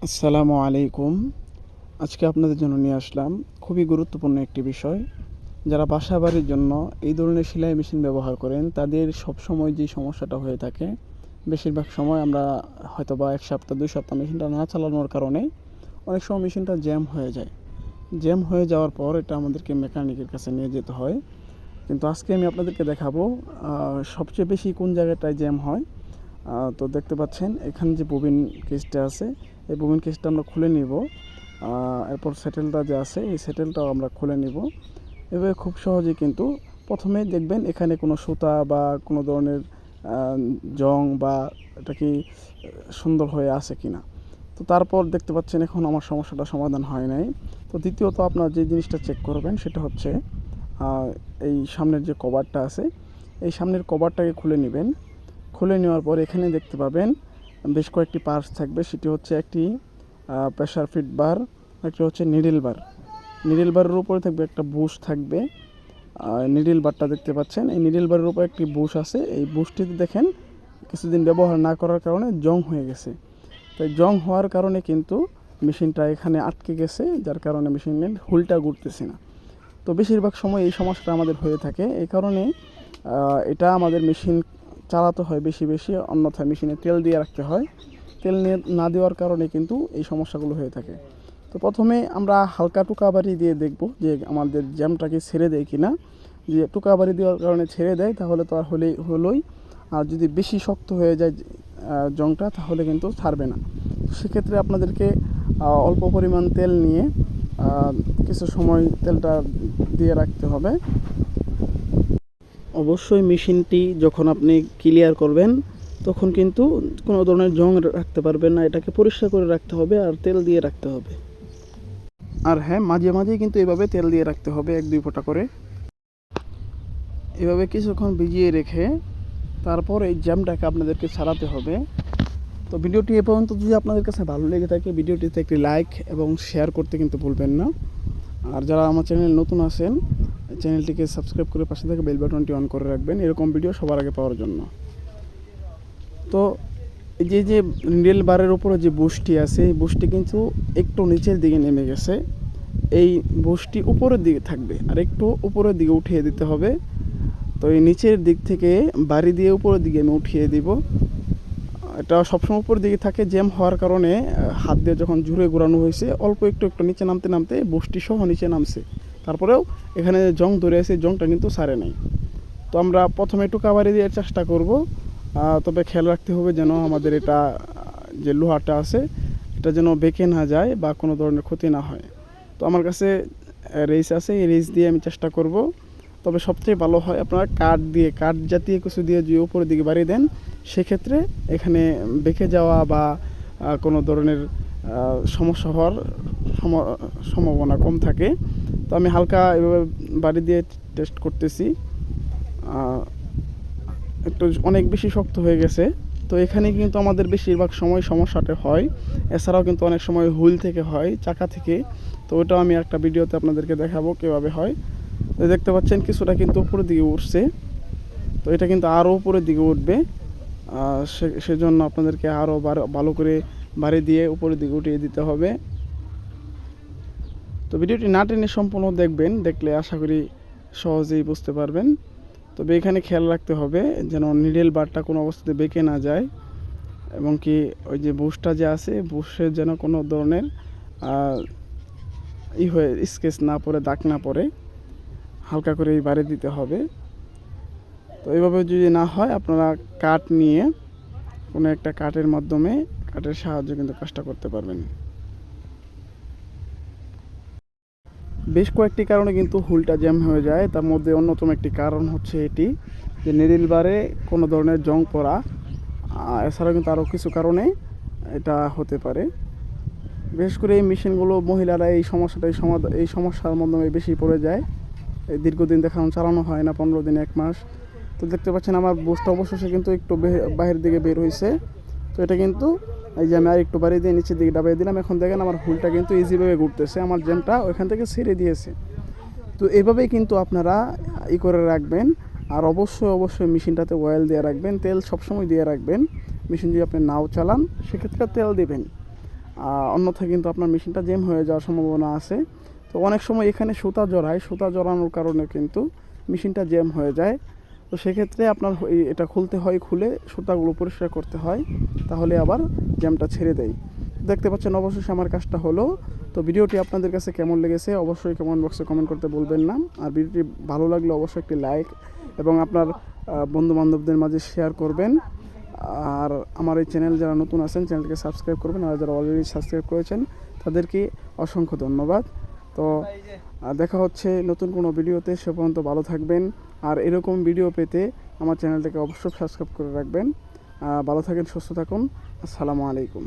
আসসালামু আলাইকুম। আজকে আপনাদের জন্য নিয়ে আসলাম খুবই গুরুত্বপূর্ণ একটি বিষয়। যারা বাসাবাড়ির জন্য এই ধরনের সেলাই মেশিন ব্যবহার করেন, তাদের সবসময় যে সমস্যাটা হয়ে থাকে, বেশিরভাগ সময় আমরা হয়তোবা ১ সপ্তাহ ২ সপ্তাহ মেশিনটা না চালানোর কারণে অনেক সময় মেশিনটা জ্যাম হয়ে যায়। জ্যাম হয়ে যাওয়ার পর এটা আমাদেরকে মেকানিকের কাছে নিয়ে যেতে হয়। কিন্তু আজকে আমি আপনাদেরকে দেখাবো সবচেয়ে বেশি কোন জায়গাটায় জ্যাম হয়। তো দেখতে পাচ্ছেন এখানে যে ববিন কেসটা আছে, এই ববিন কেসটা আমরা খুলে নিব। এরপর সেটেলটা যে আছে, এই সেটেলটাও আমরা খুলে নিব। এভাবে খুব সহজেই কিন্তু প্রথমেই দেখবেন এখানে কোনো সুতা বা কোনো ধরনের জং বা এটা কি সুন্দর হয়ে আছে কি না। তো তারপর দেখতে পাচ্ছেন এখন আমার সমস্যাটা সমাধান হয় নাই। তো দ্বিতীয়ত আপনার যে জিনিসটা চেক করবেন সেটা হচ্ছে এই সামনের যে কভারটা আছে, এই সামনের কভারটাকে খুলে নেবেন। খুলে নেওয়ার পর এখানে দেখতে পাবেন বেশ কয়েকটি পার্টস থাকবে। সেটি হচ্ছে একটি প্রেসার ফিট বার, একটি হচ্ছে নিডল বার। নিডল বারের উপরে থাকবে একটা বুশ থাকবে। নিডল বারটা দেখতে পাচ্ছেন, এই নিডল বারের উপর একটি বুশ আছে। এই বুশটিতে দেখেন কিছুদিন ব্যবহার না করার কারণে জং হয়ে গেছে। তাই জং হওয়ার কারণে কিন্তু মেশিনটা এখানে আটকে গেছে, যার কারণে মেশিনের হুলটা ঘুরতেছে না। তো বেশিরভাগ সময় এই সমস্যাটা আমাদের হয়ে থাকে। এই কারণে এটা আমাদের মেশিন চালাতে হয় বেশি বেশি, অন্যথায় মেশিনে তেল দিয়ে রাখতে হয়। তেল নিয়ে না দেওয়ার কারণে কিন্তু এই সমস্যাগুলো হয়ে থাকে। তো প্রথমে আমরা হালকা টুকাবাড়ি দিয়ে দেখব যে আমাদের জ্যামটাকে ছেড়ে দেয় কি না। যে টুকাবাড়ি দেওয়ার কারণে ছেড়ে দেয় তাহলে তো আর হলোই। আর যদি বেশি শক্ত হয়ে যায় জংটা, তাহলে কিন্তু ছাড়বে না। সেক্ষেত্রে আপনাদেরকে অল্প পরিমাণ তেল নিয়ে কিছু সময় তেলটা দিয়ে রাখতে হবে। অবশ্যই মেশিনটি যখন আপনি ক্লিয়ার করবেন, তখন কিন্তু কোনো ধরনের জং রাখতে পারবেন না। এটাকে পরিষ্কার করে রাখতে হবে আর তেল দিয়ে রাখতে হবে। আর হ্যাঁ, মাঝে মাঝেই কিন্তু এভাবে তেল দিয়ে রাখতে হবে ১-২ ফোঁটা করে। এভাবে কিছুক্ষণ ভিজিয়ে রেখে তারপর এই জ্যামটাকে আপনাদেরকে ছাড়াতে হবে। তো ভিডিওটি এ পর্যন্ত যদি আপনাদের কাছে ভালো লেগে থাকে, ভিডিওটিতে একটি লাইক এবং শেয়ার করতে কিন্তু ভুলবেন না। আর যারা আমার চ্যানেল নতুন আছেন, চ্যানেলটিকে সাবস্ক্রাইব করে পাশে থেকে বেল বাটনটি অন করে রাখবেন এরকম ভিডিও সবার আগে পাওয়ার জন্য। তো এই যে নিডল বারের উপরে যে বুশটি আছে, এই বুশটি কিন্তু একটু নিচের দিকে নেমে গেছে। এই বুশটি উপরের দিকে থাকবে আর একটু উপরের দিকে উঠিয়ে দিতে হবে। তো এই নিচের দিক থেকে বাড়ি দিয়ে উপরের দিকে আমি উঠিয়ে দিব। এটা সবসময় উপরের দিকে থাকে, জ্যাম হওয়ার কারণে হাত দিয়ে যখন জুড়ে ঘোরানো হয়েছে অল্প একটু একটু নিচে নামতে নামতে বুশটি সহ নিচে নামছে। তারপরেও এখানে জং ধরে আছে, জংটা কিন্তু সারে নাই। তো আমরা প্রথমে একটু কাবারি দিয়ে চেষ্টা করব। তবে খেয়াল রাখতে হবে যেন আমাদের এটা যে লোহাটা আছে এটা যেন বেঁকে না যায় বা কোনো ধরনের ক্ষতি না হয়। তো আমার কাছে রেস আছে, এই রেস দিয়ে আমি চেষ্টা করব। তবে সবচেয়ে ভালো হয় আপনারা কাঠ জাতীয় কিছু দিয়ে যদি উপরের দিকে বাড়িয়ে দেন, সেক্ষেত্রে এখানে বেঁকে যাওয়া বা কোনো ধরনের সমস্যা হওয়ার সম্ভাবনা কম থাকে। তো আমি হালকা এভাবে বাড়ি দিয়ে টেস্ট করতেছি। একটু অনেক বেশি শক্ত হয়ে গেছে। তো এখানে কিন্তু আমাদের বেশিরভাগ সময় সমস্যাটা হয়। এছাড়াও কিন্তু অনেক সময় হুইল থেকে হয়, চাকা থেকে। তো ওটাও আমি একটা ভিডিওতে আপনাদেরকে দেখাবো কীভাবে হয়। তো দেখতে পাচ্ছেন কিছুটা কিন্তু উপরের দিকে উঠছে। তো এটা কিন্তু আরও উপরের দিকে উঠবে। সেজন্য আপনাদেরকে আরও ভালো করে বাড়ি দিয়ে উপরের দিকে উঠিয়ে দিতে হবে। তো ভিডিওটি না টেনে সম্পূর্ণ দেখবেন, দেখলে আশা করি সহজেই বুঝতে পারবেন। তবে এখানে খেয়াল রাখতে হবে যেন নিডল বারটা কোনো অবস্থাতে বেঁকে না যায়, এবং কি ওই যে বুশটা যে আছে, বুশের যেন কোনো ধরনের স্কেচ না পড়ে, দাগ না পড়ে। হালকা করে এই বাড়ি দিতে হবে। তো এইভাবে যদি না হয়, আপনারা কাঠ নিয়ে কোনো একটা কাঠের মাধ্যমে, কাঠের সাহায্যে কিন্তু কাজটা করতে পারবেন। বেশ কয়েকটি কারণে কিন্তু হুলটা জ্যাম হয়ে যায়। তার মধ্যে অন্যতম একটি কারণ হচ্ছে এটি যে নিডল বারে কোনো ধরনের জং পড়া। এছাড়াও কিন্তু আরও কিছু কারণে এটা হতে পারে। বিশেষ করে এই মেশিনগুলো মহিলারা এই সমস্যার মাধ্যমে বেশি পড়ে যায়। এই দীর্ঘদিন দেখানো চালানো হয় না, 15 দিন 1 মাস। তো দেখতে পাচ্ছেন আমার বুশটা অবশেষে কিন্তু একটু বাহির দিকে বের হয়েছে। তো এটা কিন্তু এই যে আমি আর একটু বাড়ি দিয়ে নিচের দিকে ডাবিয়ে দিলাম। এখন দেখেন আমার হুলটা কিন্তু ইজিভাবে ঘুরতেছে, আমার জ্যামটা ওইখান থেকে ছেড়ে দিয়েছে। তো এভাবেই কিন্তু আপনারা করে রাখবেন। আর অবশ্যই মেশিনটাতে অয়েল দিয়ে রাখবেন, তেল সবসময় দিয়ে রাখবেন। মেশিন যদি আপনি নাও চালান, সেক্ষেত্রে তেল দেবেন। অন্যথায় কিন্তু আপনার মেশিনটা জ্যাম হয়ে যাওয়ার সম্ভাবনা আছে। তো অনেক সময় এখানে সুতা জড়ায়, সুতা জড়ানোর কারণে কিন্তু মেশিনটা জ্যাম হয়ে যায়। তো সেক্ষেত্রে আপনার এটা খুলতে হয়, খুলে সুতাগুলো পরিষ্কার করতে হয়, তাহলে আবার জ্যামটা ছেড়ে দেয়। দেখতে পাচ্ছেন অবশেষে আমার কাজটা হলো। তো ভিডিওটি আপনাদের কাছে কেমন লেগেছে অবশ্যই কমেন্ট বক্সে কমেন্ট করতে বলবেন না। আর ভিডিওটি ভালো লাগলে অবশ্যই একটি লাইক এবং আপনার বন্ধু বান্ধবদের মাঝে শেয়ার করবেন। আর আমার এই চ্যানেল যারা নতুন আছেন চ্যানেলকে সাবস্ক্রাইব করবেন, আর যারা অলরেডি সাবস্ক্রাইব করেছেন তাদেরকে অসংখ্য ধন্যবাদ। তো দেখা হচ্ছে নতুন কোনো ভিডিওতে, সে পর্যন্ত ভালো থাকবেন। আর এরকম ভিডিও পেতে আমার চ্যানেলটাকে অবশ্যই সাবস্ক্রাইব করে রাখবেন। ভালো থাকেন, সুস্থ থাকুন। আসসালামু আলাইকুম।